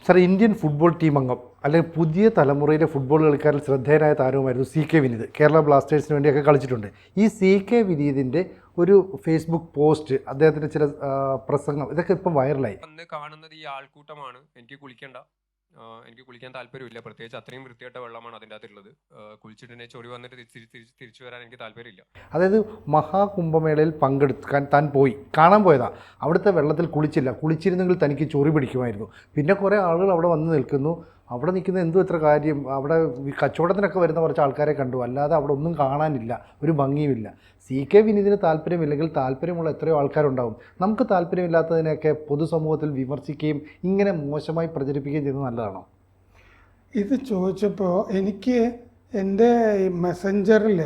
Sir, Indian football team അംഗം അല്ലെങ്കിൽ പുതിയ തലമുറയിലെ ഫുട്ബോൾ കളിക്കാരിൽ ശ്രദ്ധേയനായ താരവുമായിരുന്നു CK വിനീത്. കേരള ബ്ലാസ്റ്റേഴ്സിന് വേണ്ടിയൊക്കെ കളിച്ചിട്ടുണ്ട്. ഈ CK വിനീതിൻ്റെ ഒരു ഫേസ്ബുക്ക് പോസ്റ്റ്, അദ്ദേഹത്തിൻ്റെ ചില പ്രസംഗം, ഇതൊക്കെ ഇപ്പം വൈറലായി. അന്ന് കാണുന്നത് ഈ ആൾക്കൂട്ടമാണ്. എനിക്ക് കുളിക്കാൻ താല്പര്യമില്ല, പ്രത്യേകിച്ച് അത്രയും വൃത്തിയായിട്ട വെള്ളമാണ് അതിൻ്റെ അകത്തുള്ളത്. കുളിച്ചിട്ട് ചൊറി വന്നിട്ട് തിരിച്ചു വരാൻ എനിക്ക് താല്പര്യമില്ല. അതായത് മഹാകുംഭമേളയിൽ പങ്കെടുക്കാൻ താൻ പോയി, കാണാൻ പോയതാ. അവിടുത്തെ വെള്ളത്തിൽ കുളിച്ചിരുന്നെങ്കിൽ തനിക്ക് ചൊറി പിടിക്കുമായിരുന്നു. പിന്നെ കുറേ ആളുകൾ അവിടെ വന്ന് നിൽക്കുന്നു. അവിടെ നിൽക്കുന്ന എന്തോ ഇത്ര കാര്യം, അവിടെ കച്ചവടത്തിനൊക്കെ വരുന്ന കുറച്ച് ആൾക്കാരെ കണ്ടു, അല്ലാതെ അവിടെ ഒന്നും കാണാനില്ല, ഒരു ഭംഗിയുമില്ല. CK വിനീതിന് താല്പര്യമില്ലെങ്കിൽ താല്പര്യമുള്ള എത്രയോ ആൾക്കാരുണ്ടാവും. നമുക്ക് താല്പര്യമില്ലാത്തതിനെയൊക്കെ പൊതുസമൂഹത്തിൽ വിമർശിക്കുകയും ഇങ്ങനെ മോശമായി പ്രചരിപ്പിക്കുകയും ചെയ്യുന്നത് നല്ലതാണോ? ഇത് ചോദിച്ചപ്പോൾ എനിക്ക് എൻ്റെ മെസ്സഞ്ചറിൽ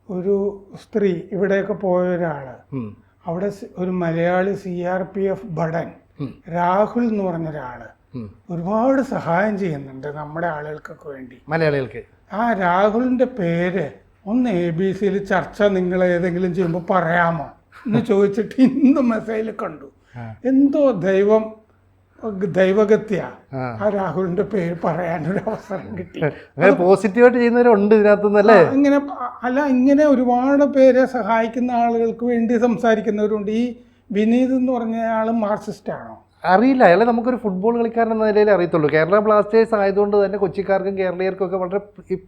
ഒരു സ്ത്രീ, ഇവിടെയൊക്കെ പോയ ഒരാൾ, അവിടെ ഒരു മലയാളി CRPF ഭടൻ രാഹുൽ എന്ന് പറഞ്ഞ ഒരാൾ ഒരുപാട് സഹായം ചെയ്യുന്നുണ്ട് നമ്മുടെ ആളുകൾക്കൊക്കെ വേണ്ടി, മലയാളികൾക്ക്. ആ രാഹുലിൻ്റെ പേര് ഒന്ന് ABCയിൽ ചർച്ച നിങ്ങൾ ഏതെങ്കിലും ചെയ്യുമ്പോൾ പറയാമോ എന്ന് ചോദിച്ചിട്ട് ഇന്ന് മെസ്സേജിൽ കണ്ടു. എന്തോ ദൈവഗത്യ ആ രാഹുലിന്റെ പേര് പറയാനൊരു അവസരം കിട്ടി. പോസിറ്റീവായിട്ട് ചെയ്യുന്നവരുണ്ട് ഇതിനകത്തുനിന്നല്ലേ? ഇങ്ങനെ ഒരുപാട് പേരെ സഹായിക്കുന്ന ആളുകൾക്ക് വേണ്ടി സംസാരിക്കുന്നവരുണ്ട്. ഈ വിനീത് എന്ന് പറഞ്ഞ ആൾ മാർക്സിസ്റ്റ് ആണോ? അറിയില്ല. അയാളെ നമുക്കൊരു ഫുട്ബോൾ കളിക്കാരൻ എന്ന നിലയിൽ അറിയത്തുള്ളൂ. കേരള ബ്ലാസ്റ്റേഴ്സ് ആയതുകൊണ്ട് തന്നെ കൊച്ചിക്കാർക്കും കേരളീയർക്കും ഒക്കെ വളരെ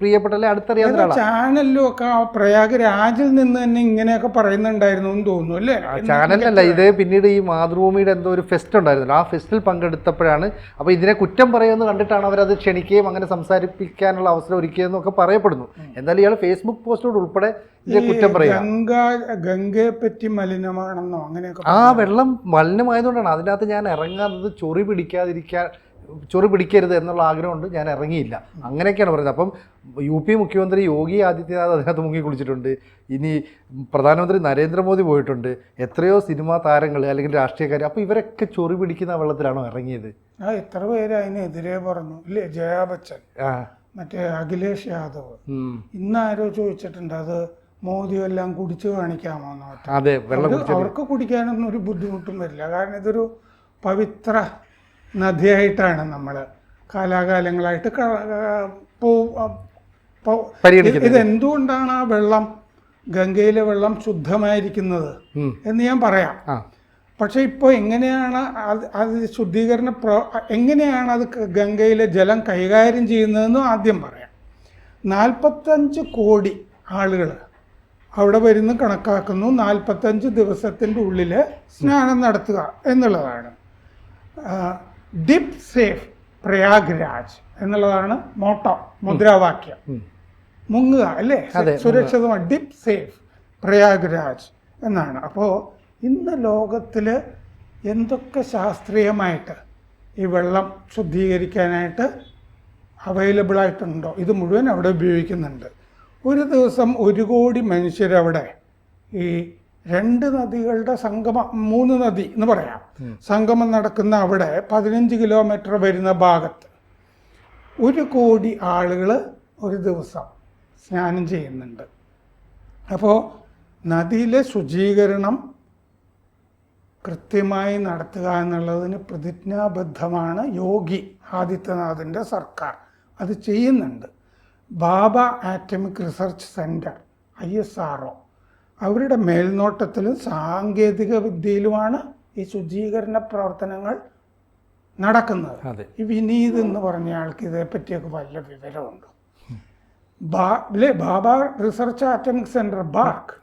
പ്രിയപ്പെട്ടല്ലേ, അടുത്തറിയാവുന്ന ഒരാളാണ്. ചാനലിലും ഒക്കെ പ്രയാഗ്രാജിൽ നിന്ന് തന്നെ ഇങ്ങനെയൊക്കെ പറയുന്നുണ്ടായിരുന്നു എന്ന് തോന്നുന്നു അല്ലേ? ചാനലല്ല ഇത്, പിന്നീട് ഈ മാതൃഭൂമിയുടെ എന്തോ ഒരു ഫെസ്റ്റ് ഉണ്ടായിരുന്നല്ലോ, ആ ഫെസ്റ്റിൽ പങ്കെടുത്തപ്പോഴാണ്. അപ്പോൾ ഇതിനെ കുറ്റം പറയുമെന്ന് കണ്ടിട്ടാണ് അവരത് ക്ഷണിക്കുകയും അങ്ങനെ സംസാരിപ്പിക്കാനുള്ള അവസരം ഒരുക്കിയതെന്നൊക്കെ പറയപ്പെടുന്നു. എന്തായാലും ഇയാൾ ഫേസ്ബുക്ക് പോസ്റ്റോട് ഉൾപ്പെടെ കുറ്റം പറയാം. ഗംഗയെ പറ്റി മലിനമാണെന്നോ അങ്ങനെയൊക്കെ. ആ വെള്ളം മലിനമായതുകൊണ്ടാണ് അതിനകത്ത് ഞാൻ ഇറങ്ങാത്തത്. ചൊറി പിടിക്കരുത് എന്നുള്ള ആഗ്രഹമുണ്ട്, ഞാൻ ഇറങ്ങിയില്ല, അങ്ങനെയൊക്കെയാണ് പറയുന്നത്. അപ്പം UP മുഖ്യമന്ത്രി യോഗി ആദിത്യനാഥ് അതിനകത്ത് മുങ്ങി കുളിച്ചിട്ടുണ്ട്. ഇനി പ്രധാനമന്ത്രി നരേന്ദ്രമോദി പോയിട്ടുണ്ട്. എത്രയോ സിനിമാ താരങ്ങൾ അല്ലെങ്കിൽ രാഷ്ട്രീയക്കാർ. അപ്പോൾ ഇവരൊക്കെ ചൊറി പിടിക്കുന്ന വെള്ളത്തിലാണോ ഇറങ്ങിയത്? എത്ര പേര് അതിനെതിരെ പറഞ്ഞു ഇല്ലേ? ജയാ ബച്ചൻ, മറ്റേ അഖിലേഷ് യാദവ്. ഇന്നാരോ ചോദിച്ചിട്ടുണ്ട് അത് മോദി എല്ലാം കുടിച്ചു കാണിക്കാമോന്നോ. അതെ, അവർക്ക് കുടിക്കാനൊന്നും ഒരു ബുദ്ധിമുട്ടും വരില്ല. കാരണം ഇതൊരു പവിത്ര നദിയായിട്ടാണ് നമ്മൾ കാലാകാലങ്ങളായിട്ട് ഇതെന്തുകൊണ്ടാണ് ആ വെള്ളം, ഗംഗയിലെ വെള്ളം ശുദ്ധമായിരിക്കുന്നത് എന്ന് ഞാൻ പറയാം. പക്ഷെ ഇപ്പോൾ എങ്ങനെയാണ് അത് എങ്ങനെയാണ് അത് ഗംഗയിലെ ജലം കൈകാര്യം ചെയ്യുന്നതെന്നും ആദ്യം പറയാം. 45 കോടി ആളുകൾ അവിടെ വരുന്ന കണക്കാക്കുന്നു. 45 ദിവസത്തിൻ്റെ ഉള്ളിൽ സ്നാനം നടത്തുക എന്നുള്ളതാണ്. ഡിപ് സേഫ് പ്രയാഗ്രാജ് എന്നുള്ളതാണ് മോട്ടോ, മുദ്രാവാക്യം. മുങ്ങുക അല്ലേ, സുരക്ഷിതമായി. ഡിപ് സേഫ് പ്രയാഗ്രാജ് എന്നാണ്. അപ്പോൾ ഇന്ന് ലോകത്തിൽ എന്തൊക്കെ ശാസ്ത്രീയമായിട്ട് ഈ വെള്ളം ശുദ്ധീകരിക്കാനായിട്ട് അവൈലബിളായിട്ടുണ്ടോ ഇത് മുഴുവൻ അവിടെ ഉപയോഗിക്കുന്നുണ്ട്. ഒരു ദിവസം 1 കോടി മനുഷ്യരവിടെ ഈ 2 നദികളുടെ സംഗമം, 3 നദി എന്ന് പറയാം, സംഗമം നടക്കുന്ന അവിടെ 15 കിലോമീറ്റർ വരുന്ന ഭാഗത്ത് 1 കോടി ആളുകൾ ഒരു ദിവസം സ്നാനം ചെയ്യുന്നുണ്ട്. അപ്പോൾ നദിയിലെ ശുചീകരണം കൃത്യമായി നടത്തുക എന്നുള്ളതിന് പ്രതിജ്ഞാബദ്ധമാണ് യോഗി ആദിത്യനാഥിൻ്റെ സർക്കാർ. അത് ചെയ്യുന്നുണ്ട്. ബാബ ആറ്റമിക് റിസർച്ച് സെൻറ്റർ ISRO അവരുടെ മേൽനോട്ടത്തിലും സാങ്കേതിക വിദ്യയിലുമാണ് ഈ ശുചീകരണ പ്രവർത്തനങ്ങൾ നടക്കുന്നത്. ഈ വിനീത് എന്ന് പറഞ്ഞ ആൾക്ക് ഇതേപ്പറ്റിയൊക്കെ വല്ല വിവരമുണ്ട്? ബാബ റിസർച്ച് ആറ്റമിക് സെൻറ്റർ ബാർക്ക്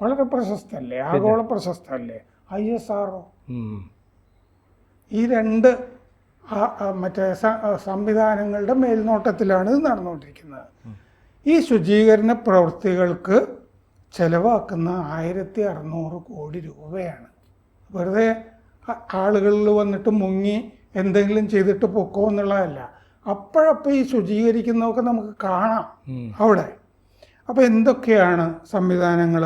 വളരെ പ്രശസ്തല്ലേ, ആഗോള പ്രശസ്തല്ലേ. ISRO ഈ 2 മറ്റേ സംവിധാനങ്ങളുടെ മേൽനോട്ടത്തിലാണ് ഇത് നടന്നുകൊണ്ടിരിക്കുന്നത്. ഈ ശുചീകരണ പ്രവൃത്തികൾക്ക് ചെലവാക്കുന്ന 1600 കോടി രൂപയാണ്. വെറുതെ ആളുകളിൽ വന്നിട്ട് മുങ്ങി എന്തെങ്കിലും ചെയ്തിട്ട് പൊക്കോ എന്നുള്ളതല്ല. അപ്പോഴപ്പോൾ ഈ ശുചീകരിക്കുന്നതൊക്കെ നമുക്ക് കാണാം അവിടെ. അപ്പോൾ എന്തൊക്കെയാണ് സംവിധാനങ്ങൾ?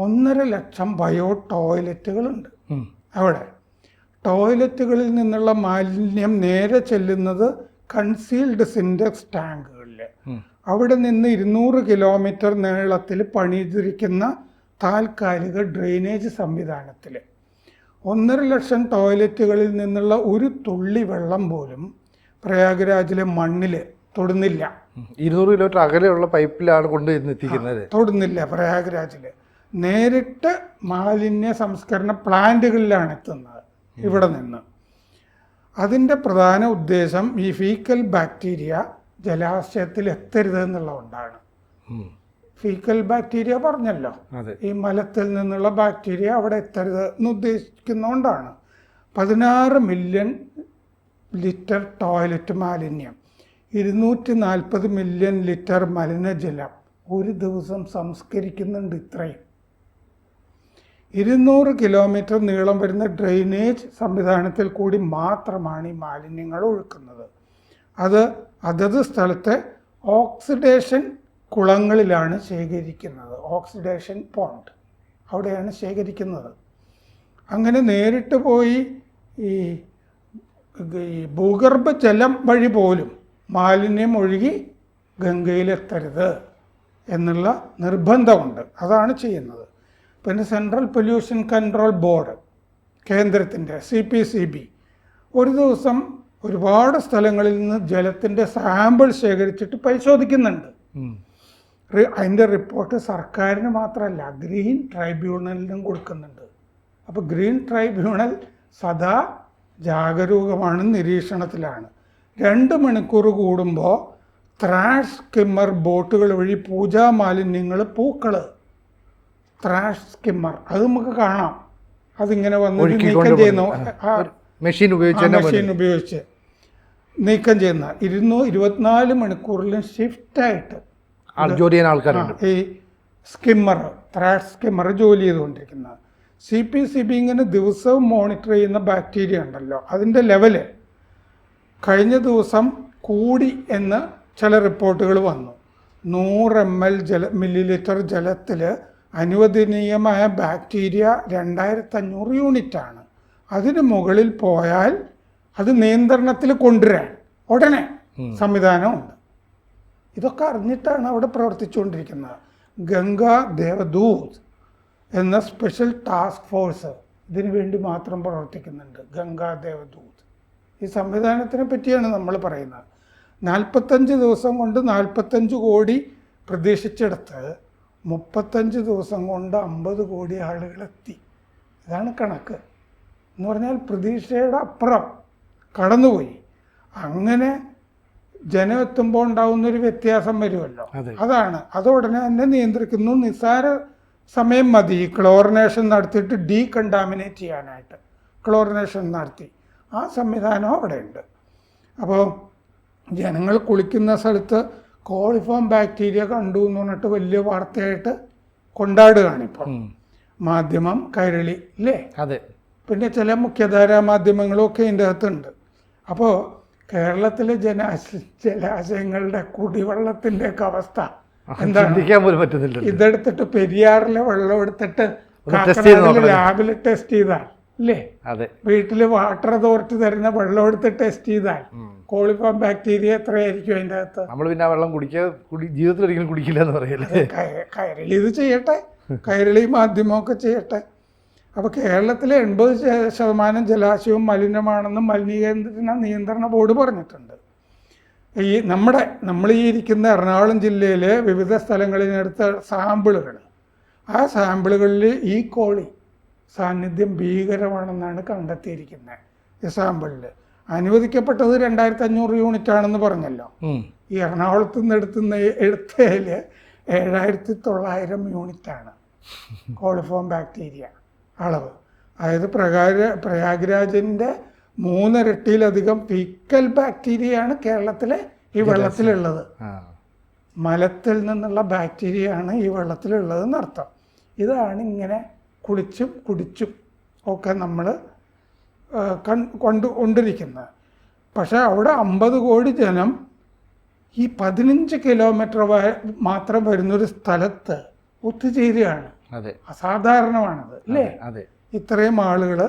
1.5 ലക്ഷം ബയോ ടോയ്ലറ്റുകളുണ്ട് അവിടെ. ടോയ്ലറ്റുകളിൽ നിന്നുള്ള മാലിന്യം നേരെ ചെല്ലുന്നത് കൺസീൽഡ് സിൻഡെക്സ് ടാങ്കുകളിൽ. അവിടെ നിന്ന് 200 കിലോമീറ്റർ നീളത്തിൽ പണിതിരിക്കുന്ന താൽക്കാലിക ഡ്രെയിനേജ് സംവിധാനത്തിൽ 1.5 ലക്ഷം ടോയ്ലറ്റുകളിൽ നിന്നുള്ള ഒരു തുള്ളി വെള്ളം പോലും പ്രയാഗ്രാജിലെ മണ്ണിൽ തൊടുന്നില്ല. 200 കിലോമീറ്റർ അകലെയുള്ള പൈപ്പിലാണ് കൊണ്ടുവന്ന് എത്തിക്കുന്നത്. തൊടുന്നില്ല പ്രയാഗ്രാജിൽ. നേരിട്ട് മാലിന്യ സംസ്കരണ പ്ലാന്റുകളിലാണ് എത്തുന്നത് ഇവിടെ നിന്ന്. അതിൻ്റെ പ്രധാന ഉദ്ദേശം ഈ ഫീക്കൽ ബാക്ടീരിയ ജലാശയത്തിൽ എത്തരുത് എന്നുള്ളതുകൊണ്ടാണ്. ഫീക്കൽ ബാക്ടീരിയ പറഞ്ഞല്ലോ, ഈ മലത്തിൽ നിന്നുള്ള ബാക്ടീരിയ അവിടെ എത്തരുത് എന്ന് ഉദ്ദേശിക്കുന്നതുകൊണ്ടാണ്. 16 മില്യൺ ലിറ്റർ ടോയ്ലറ്റ് മാലിന്യം, 240 മില്യൺ ലിറ്റർ മലിനജലം ഒരു ദിവസം സംസ്കരിക്കുന്നുണ്ട്. ഇത്രയും 200 കിലോമീറ്റർ നീളം വരുന്ന ഡ്രെയിനേജ് സംവിധാനത്തിൽ കൂടി മാത്രമാണ് ഈ മാലിന്യങ്ങൾ ഒഴുക്കുന്നത്. അത് അതത് സ്ഥലത്തെ ഓക്സിഡേഷൻ കുളങ്ങളിലാണ് ശേഖരിക്കുന്നത്. ഓക്സിഡേഷൻ പോണ്ട് അവിടെയാണ് ശേഖരിക്കുന്നത്. അങ്ങനെ നേരിട്ട് പോയി ഈ ഭൂഗർഭജലം വഴി പോലും മാലിന്യം ഒഴുകി ഗംഗയിലെത്തരുത് എന്നുള്ള നിർബന്ധമുണ്ട്. അതാണ് ചെയ്യുന്നത്. പിന്നെ സെൻട്രൽ പൊല്യൂഷൻ കൺട്രോൾ ബോർഡ് കേന്ദ്രത്തിൻ്റെ CPCB ഒരു ദിവസം ഒരുപാട് സ്ഥലങ്ങളിൽ നിന്ന് ജലത്തിൻ്റെ സാമ്പിൾ ശേഖരിച്ചിട്ട് പരിശോധിക്കുന്നുണ്ട്. അതിൻ്റെ റിപ്പോർട്ട് സർക്കാരിന് മാത്രമല്ല ഗ്രീൻ ട്രൈബ്യൂണലിനും കൊടുക്കുന്നുണ്ട്. അപ്പോൾ ഗ്രീൻ ട്രൈബ്യൂണൽ സദാ ജാഗരൂകമാണ്, നിരീക്ഷണത്തിലാണ്. 2 മണിക്കൂർ കൂടുമ്പോൾ ത്രാഷ് സ്കിമ്മർ ബോട്ടുകൾ വഴി പൂജാ മാലിന്യങ്ങൾ, പൂക്കൾ, ത്രാഷ് സ്കിമ്മർ അത് നമുക്ക് കാണാം. അതിങ്ങനെ വന്ന് നീക്കം ചെയ്യുന്നു. മെഷീൻ ഉപയോഗിച്ച് നീക്കം ചെയ്യുന്ന 24 മണിക്കൂറിലും ഷിഫ്റ്റായിട്ട് ഈ സ്കിമ്മർ, ത്രാഷ് സ്കിമ്മർ ജോലി ചെയ്തുകൊണ്ടിരിക്കുന്നത്. CPCB ഇങ്ങനെ ദിവസവും മോണിറ്റർ ചെയ്യുന്ന ബാക്ടീരിയ ഉണ്ടല്ലോ, അതിൻ്റെ ലെവല് കഴിഞ്ഞ ദിവസം കൂടി എന്ന് ചില റിപ്പോർട്ടുകൾ വന്നു. 100 മില്ലി ജലത്തിൽ അനുവദനീയമായ ബാക്ടീരിയ 2500 യൂണിറ്റാണ്. അതിന് മുകളിൽ പോയാൽ അത് നിയന്ത്രണത്തിൽ കൊണ്ടുവരാൻ ഉടനെ സംവിധാനമുണ്ട്. ഇതൊക്കെ അറിഞ്ഞിട്ടാണ് അവിടെ പ്രവർത്തിച്ചുകൊണ്ടിരിക്കുന്നത്. ഗംഗാ ദേവദൂത് എന്ന സ്പെഷ്യൽ ടാസ്ക് ഫോഴ്സ് ഇതിനു വേണ്ടി മാത്രം പ്രവർത്തിക്കുന്നുണ്ട്. ഗംഗാ ദേവദൂത് ഈ സംവിധാനത്തിനെ പറ്റിയാണ് നമ്മൾ പറയുന്നത്. 45 ദിവസം കൊണ്ട് 45 കോടി പ്രതീക്ഷിച്ചെടുത്ത് 35 ദിവസം കൊണ്ട് 50 കോടി ആളുകളെത്തി. ഇതാണ് കണക്ക് എന്ന് പറഞ്ഞാൽ പ്രതീക്ഷയുടെ അപ്പുറം കടന്നുപോയി. അങ്ങനെ ജനം എത്തുമ്പോൾ ഉണ്ടാകുന്നൊരു വ്യത്യാസം വരുമല്ലോ, അതാണ്. അത് ഉടനെ തന്നെ നിയന്ത്രിക്കുന്നു. നിസ്സാര സമയം മതി ക്ലോറിനേഷൻ നടത്തിയിട്ട് ഡീകണ്ടാമിനേറ്റ് ചെയ്യാനായിട്ട്. ക്ലോറിനേഷൻ നടത്തി ആ സംവിധാനം അവിടെ ഉണ്ട്. അപ്പോൾ ജനങ്ങൾ കുളിക്കുന്ന സ്ഥലത്ത് കോളിഫോം ബാക്ടീരിയ കണ്ടു എന്ന് പറഞ്ഞിട്ട് വലിയ വാർത്തയായിട്ട് കൊണ്ടാടുകയാണിപ്പോൾ മാധ്യമം, കൈരളി ഇല്ലേ? അതെ. പിന്നെ ചില മുഖ്യധാരാ മാധ്യമങ്ങളും ഒക്കെ ഇതിൻ്റെ അകത്തുണ്ട്. അപ്പോൾ കേരളത്തിലെ ജലാശയങ്ങളുടെ കുടിവെള്ളത്തിൻ്റെ ഒക്കെ അവസ്ഥ എന്താണ്? ഇതെടുത്തിട്ട് പെരിയാറിലെ വെള്ളം എടുത്തിട്ട് ലാബിൽ ടെസ്റ്റ് ചെയ്താൽ ഇല്ലേ, വീട്ടിൽ വാട്ടർ അതോറിറ്റി തരുന്ന വെള്ളം എടുത്ത് ടെസ്റ്റ് ചെയ്താൽ കോളിഫോം ബാക്ടീരിയ എത്രയായിരിക്കും അതിൻ്റെ അകത്ത്? നമ്മൾ പിന്നെ വെള്ളം ജീവിതത്തിൽ ഒരിക്കലും കുടിക്കില്ല എന്ന് പറയല്ലേ. കൈരളി ഇത് ചെയ്യട്ടെ, കൈരളി മാധ്യമമൊക്കെ ചെയ്യട്ടെ. അപ്പോൾ കേരളത്തിലെ 80% ജലാശയവും മലിനമാണെന്ന് മലിനീകരണ നിയന്ത്രണ ബോർഡ് പറഞ്ഞിട്ടുണ്ട്. നമ്മൾ ഈ ഇരിക്കുന്ന എറണാകുളം ജില്ലയിലെ വിവിധ സ്ഥലങ്ങളിലെടുത്ത സാമ്പിളുകൾ, ആ സാമ്പിളുകളിൽ ഈ കോളി സാന്നിധ്യം ഭീകരമാണെന്നാണ് കണ്ടെത്തിയിരിക്കുന്നത്. ഈ സാമ്പിളിൽ അനുവദിക്കപ്പെട്ടത് 2500 യൂണിറ്റ് ആണെന്ന് പറഞ്ഞല്ലോ. ഈ എറണാകുളത്ത് നിന്ന് എടുത്തതിൽ 7900 യൂണിറ്റാണ് കോളിഫോം ബാക്ടീരിയ അളവ്. അതായത് പ്രയാഗ്രാജിൻ്റെ 3 ഇരട്ടിയിലധികം ഫീക്കൽ ബാക്ടീരിയയാണ് കേരളത്തിലെ ഈ വെള്ളത്തിലുള്ളത്. മലത്തിൽ നിന്നുള്ള ബാക്ടീരിയയാണ് ഈ വെള്ളത്തിലുള്ളതെന്ന് അർത്ഥം. ഇതാണ് ഇങ്ങനെ കുളിച്ചും കുടിച്ചും ഒക്കെ നമ്മൾ കൊണ്ടിരിക്കുന്നത്. പക്ഷേ അവിടെ 50 കോടി ജനം ഈ 15 കിലോമീറ്റർ മാത്രം വരുന്നൊരു സ്ഥലത്ത് ഒത്തുചേരുകയാണ്. അസാധാരണമാണത് അല്ലേ? ഇത്രയും ആളുകൾ,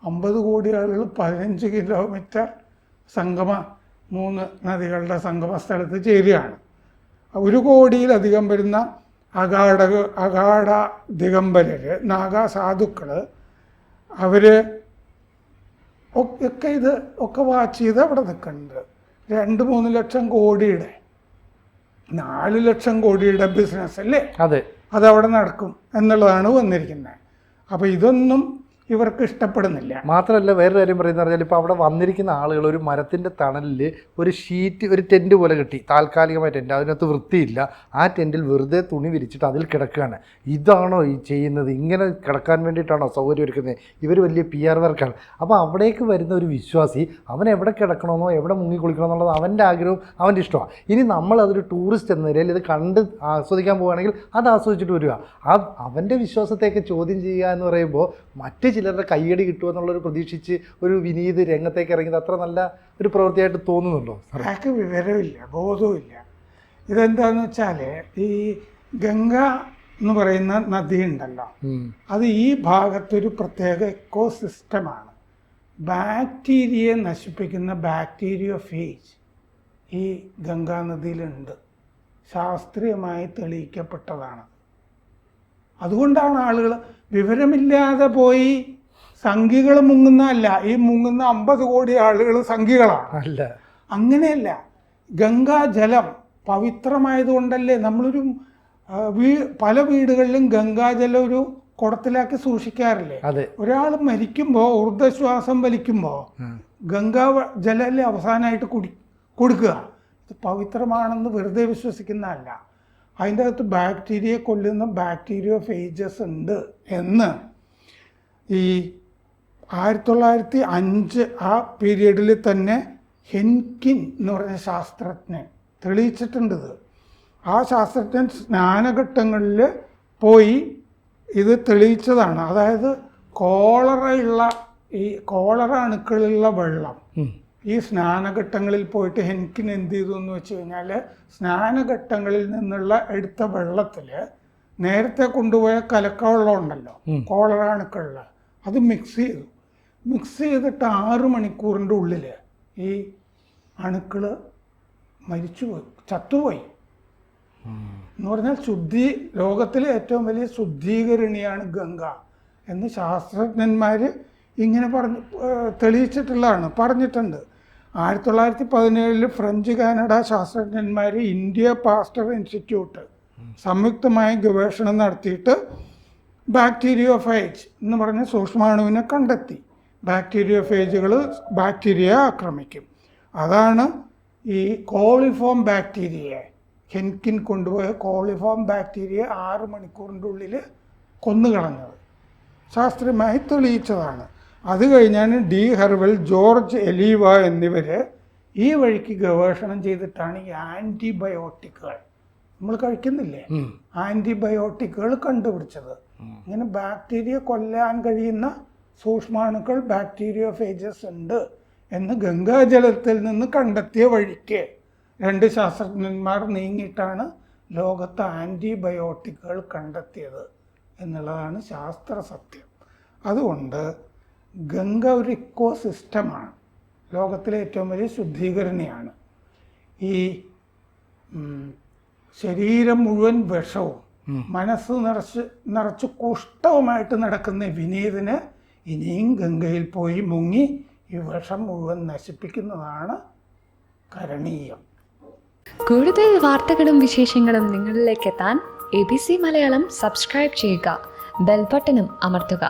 50 കോടി ആളുകൾ 15 കിലോമീറ്റർ 3 നദികളുടെ സംഗമ സ്ഥലത്ത് ചേരുകയാണ്. 1 കോടിയിലധികം വരുന്ന അഗാഢ ദിഗംബരർ, നാഗാ സാധുക്കൾ, അവർ ഒക്കെ ഇത് ഒക്കെ വാച്ച് ചെയ്ത് അവിടെ നിൽക്കുന്നുണ്ട്. 2-3 ലക്ഷം കോടിയുടെ 4 ലക്ഷം കോടിയുടെ ബിസിനസ് അല്ലേ, അതെ, അതവിടെ നടക്കും എന്നുള്ളതാണ് വന്നിരിക്കുന്നത്. അപ്പോൾ ഇതൊന്നും ഇവർക്ക് ഇഷ്ടപ്പെടുന്നില്ല. മാത്രമല്ല വേറൊരു കാര്യം പറയുന്നത് പറഞ്ഞാൽ ഇപ്പോൾ അവിടെ വന്നിരിക്കുന്ന ആളുകൾ ഒരു മരത്തിൻ്റെ തണലിൽ ഒരു ഷീറ്റ്, ഒരു ടെൻറ്റ് പോലെ കിട്ടി, താൽക്കാലികമായ ടെൻറ്റ്, അതിനകത്ത് വൃത്തിയില്ല. ആ ടെൻറ്റിൽ വെറുതെ തുണി വിരിച്ചിട്ട് അതിൽ കിടക്കുകയാണ്. ഇതാണോ ഈ ചെയ്യുന്നത്? ഇങ്ങനെ കിടക്കാൻ വേണ്ടിയിട്ടാണോ സൗകര്യം ഒരുക്കുന്നത്? ഇവർ വലിയ PR വർക്കാണ്. അപ്പോൾ അവിടേക്ക് വരുന്ന ഒരു വിശ്വാസി അവൻ എവിടെ കിടക്കണമെന്നോ എവിടെ മുങ്ങി കുളിക്കണമെന്നോ എന്നുള്ളത് അവൻ്റെ ആഗ്രഹവും അവൻ്റെ ഇഷ്ടമാണ്. ഇനി നമ്മൾ അതൊരു ടൂറിസ്റ്റ് എന്ന നിലയിൽ ഇത് കണ്ട് ആസ്വദിക്കാൻ പോവുകയാണെങ്കിൽ അത് ആസ്വദിച്ചിട്ട് വരിക. അവൻ്റെ വിശ്വാസത്തെയൊക്കെ ചോദ്യം ചെയ്യുക എന്ന് പറയുമ്പോൾ മറ്റ് ചിലരുടെ കയ്യടി കിട്ടുമെന്നുള്ളൊരു പ്രതീക്ഷിച്ച് ഒരു വിനീത് രംഗത്തേക്ക് ഇറങ്ങിയത് അത്ര നല്ല ഒരു പ്രവൃത്തിയായിട്ട് തോന്നുന്നുണ്ടോ? അയാൾക്ക് വിവരമില്ല, ബോധവുമില്ല. ഇതെന്താന്ന് വെച്ചാൽ ഈ ഗംഗ എന്ന് പറയുന്ന നദി ഉണ്ടല്ലോ, അത് ഈ ഭാഗത്തൊരു പ്രത്യേക എക്കോസിസ്റ്റമാണ്. ബാക്ടീരിയയെ നശിപ്പിക്കുന്ന ബാക്ടീരിയോഫേജ് ഈ ഗംഗാ നദിയിലുണ്ട്, ശാസ്ത്രീയമായി തെളിയിക്കപ്പെട്ടതാണ്. അതുകൊണ്ടാണ് ആളുകൾ വിവരമില്ലാതെ പോയി സംഘികൾ മുങ്ങുന്നതല്ല, ഈ മുങ്ങുന്ന 50 കോടി ആളുകൾ സംഘികളാണ്. അല്ല, അങ്ങനെയല്ല. ഗംഗാജലം പവിത്രമായതുകൊണ്ടല്ലേ നമ്മളൊരു പല വീടുകളിലും ഗംഗാജലം ഒരു കുടത്തിലാക്കി സൂക്ഷിക്കാറില്ലേ? ഒരാൾ മരിക്കുമ്പോൾ ഊർധ്വശ്വാസം വലിക്കുമ്പോൾ ഗംഗാ ജലല്ലേ അവസാനമായിട്ട് കൊടുക്കുക. ഇത് പവിത്രമാണെന്ന് വെറുതെ വിശ്വസിക്കുന്നതല്ല. അതിൻ്റെ അകത്ത് ബാക്ടീരിയയെ കൊല്ലുന്ന ബാക്ടീരിയോഫേജസ് ഉണ്ട് എന്ന് ഈ 1905 ആ പീരീഡിൽ തന്നെ ഹെൻകിൻ എന്ന് പറഞ്ഞ ശാസ്ത്രജ്ഞൻ തെളിയിച്ചിട്ടുണ്ട്. ആ ശാസ്ത്രജ്ഞൻ സ്നാനഘട്ടങ്ങളിൽ പോയി ഇത് തെളിയിച്ചതാണ്. അതായത് കോളറ അണുക്കളുള്ള വെള്ളം ഈ സ്നാനഘട്ടങ്ങളിൽ പോയിട്ട് ഹെൻകിൻ എന്ത് ചെയ്തു എന്ന് വെച്ച് കഴിഞ്ഞാൽ, സ്നാനഘട്ടങ്ങളിൽ നിന്നുള്ള എടുത്ത വെള്ളത്തിൽ നേരത്തെ കൊണ്ടുപോയ കലക്കവെള്ളം ഉണ്ടല്ലോ, കോളറ അണുക്കളിൽ, അത് മിക്സ് ചെയ്തിട്ട് 6 മണിക്കൂറിൻ്റെ ഉള്ളിൽ ഈ അണുക്കൾ മരിച്ചുപോയി, ചത്തുപോയി. എന്ന് പറഞ്ഞാൽ ലോകത്തിലെ ഏറ്റവും വലിയ ശുദ്ധീകരണിയാണ് ഗംഗ എന്ന് ശാസ്ത്രജ്ഞന്മാർ ഇങ്ങനെ തെളിയിച്ചിട്ടുള്ളതാണ്, പറഞ്ഞിട്ടുണ്ട്. 1917 ഫ്രഞ്ച് കാനഡ ശാസ്ത്രജ്ഞന്മാർ ഇന്ത്യ പാസ്റ്റർ ഇൻസ്റ്റിറ്റ്യൂട്ട് സംയുക്തമായ ഗവേഷണം നടത്തിയിട്ട് ബാക്ടീരിയോഫേജ് എന്ന് പറഞ്ഞ സൂക്ഷ്മാണുവിനെ കണ്ടെത്തി. ബാക്ടീരിയോഫേജുകൾ ബാക്ടീരിയയെ ആക്രമിക്കും. അതാണ് ഈ കോളിഫോം ബാക്ടീരിയയെ, ഹെൻകിൻ കൊണ്ടുപോയ കോളിഫോം ബാക്ടീരിയ 6 മണിക്കൂറിൻ്റെ ഉള്ളിൽ കൊന്നുകളഞ്ഞത് ശാസ്ത്രീയമായി തെളിയിച്ചതാണ്. അത് കഴിഞ്ഞാണ് ഡി ഹെർവൽ, ജോർജ് എലീവ എന്നിവർ ഈ വഴിക്ക് ഗവേഷണം ചെയ്തിട്ടാണ് ഈ ആൻറ്റിബയോട്ടിക്കുകൾ നമ്മൾ കഴിക്കുന്നില്ലേ, ആൻറ്റിബയോട്ടിക്കുകൾ കണ്ടുപിടിച്ചത്. ഇങ്ങനെ ബാക്ടീരിയ കൊല്ലാൻ കഴിയുന്ന സൂക്ഷ്മാണുക്കൾ ബാക്ടീരിയോഫേജസ് ഉണ്ട് എന്ന് ഗംഗാജലത്തിൽ നിന്ന് കണ്ടെത്തിയ വഴിക്ക് 2 ശാസ്ത്രജ്ഞന്മാർ നീങ്ങിയിട്ടാണ് ലോകത്ത് ആൻറ്റിബയോട്ടിക്കുകൾ കണ്ടെത്തിയത് എന്നുള്ളതാണ് ശാസ്ത്ര സത്യം. അതുകൊണ്ട് ഗംഗ ഒരു ഇക്കോസിസ്റ്റമാണ്, ലോകത്തിലെ ഏറ്റവും വലിയ ശുദ്ധീകരണിയാണ്. ഈ ശരീരം മുഴുവൻ വിഷവും മനസ്സ് നിറച്ച് കുഷ്ഠവുമായിട്ട് നടക്കുന്ന വിനീതിന് ഇനിയും ഗംഗയിൽ പോയി മുങ്ങി ഈ വിഷം മുഴുവൻ നശിപ്പിക്കുന്നതാണ് കരണീയം. കൂടുതൽ വാർത്തകളും വിശേഷങ്ങളും നിങ്ങളിലേക്ക് എത്താൻ ABC മലയാളം സബ്സ്ക്രൈബ് ചെയ്യുക, ബെൽ ബട്ടണും അമർത്തുക.